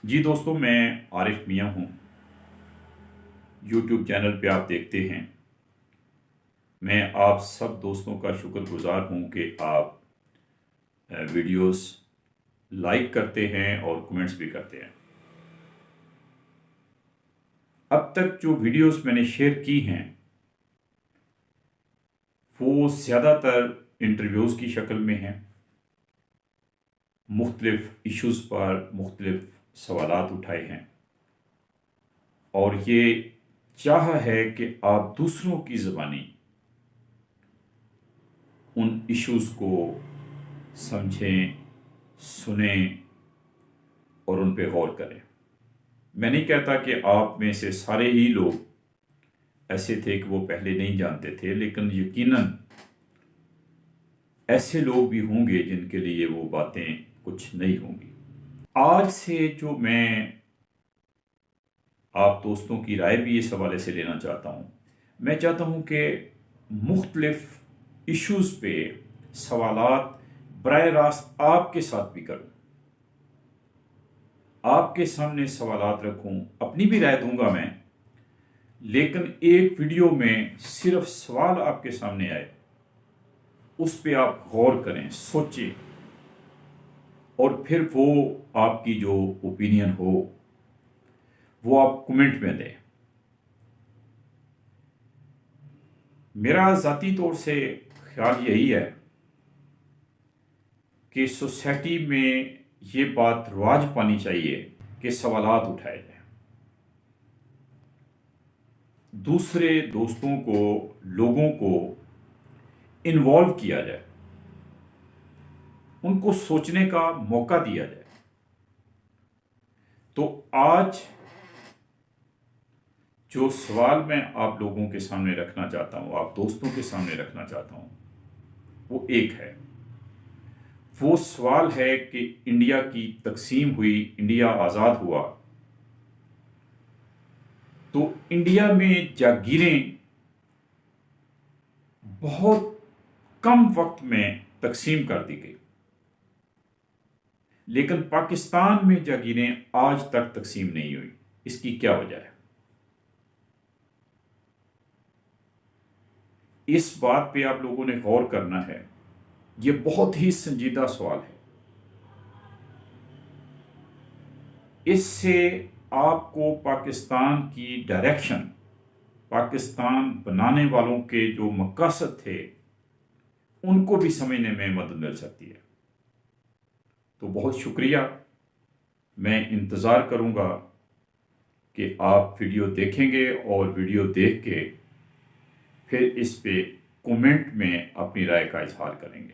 जी दोस्तों, मैं आरिफ मियाँ हूँ। यूट्यूब चैनल पे आप देखते हैं। मैं आप सब दोस्तों का शुक्रगुजार हूँ कि आप वीडियोस लाइक करते हैं और कमेंट्स भी करते हैं। अब तक जो वीडियोस मैंने शेयर की हैं वो ज़्यादातर इंटरव्यूज़ की शक्ल में हैं। मुख्तलिफ इश्यूज़ पर मुख्तलिफ सवालात उठाए हैं और ये चाह है कि आप दूसरों की ज़बानी उन इश्यूज़ को समझें, सुने और उन पे गौर करें। मैं नहीं कहता कि आप में से सारे ही लोग ऐसे थे कि वो पहले नहीं जानते थे, लेकिन यकीनन ऐसे लोग भी होंगे जिनके लिए वो बातें कुछ नहीं होंगी। आज से जो मैं आप दोस्तों की राय भी इस हवाले से लेना चाहता हूँ। मैं चाहता हूँ कि मुख्तलिफ इश्यूज़ पे सवालात बराह रास्त आपके साथ भी करूँ, आपके सामने सवालात रखूं, अपनी भी राय दूंगा मैं, लेकिन एक वीडियो में सिर्फ सवाल आपके सामने आए, उस पे आप गौर करें, सोचें और फिर वो आपकी जो ओपिनियन हो वो आप कमेंट में दें। मेरा ज़ाती तौर से ख्याल यही है कि सोसाइटी में ये बात रवाज पानी चाहिए कि सवालात उठाए जाए, दूसरे दोस्तों को, लोगों को इन्वॉल्व किया जाए, उनको सोचने का मौका दिया जाए। तो आज जो सवाल मैं आप लोगों के सामने रखना चाहता हूं, आप दोस्तों के सामने रखना चाहता हूं, वो एक है। वो सवाल है कि इंडिया की तकसीम हुई, इंडिया आज़ाद हुआ, तो इंडिया में जागीरें बहुत कम वक्त में तकसीम कर दी गई, लेकिन पाकिस्तान में जागीरें आज तक तकसीम नहीं हुई। इसकी क्या वजह है? इस बात पे आप लोगों ने गौर करना है। ये बहुत ही संजीदा सवाल है। इससे आपको पाकिस्तान की डायरेक्शन, पाकिस्तान बनाने वालों के जो मकसद थे, उनको भी समझने में मदद मिल सकती है। तो बहुत शुक्रिया। मैं इंतज़ार करूंगा कि आप वीडियो देखेंगे और वीडियो देख के फिर इस पे कमेंट में अपनी राय का इजहार करेंगे।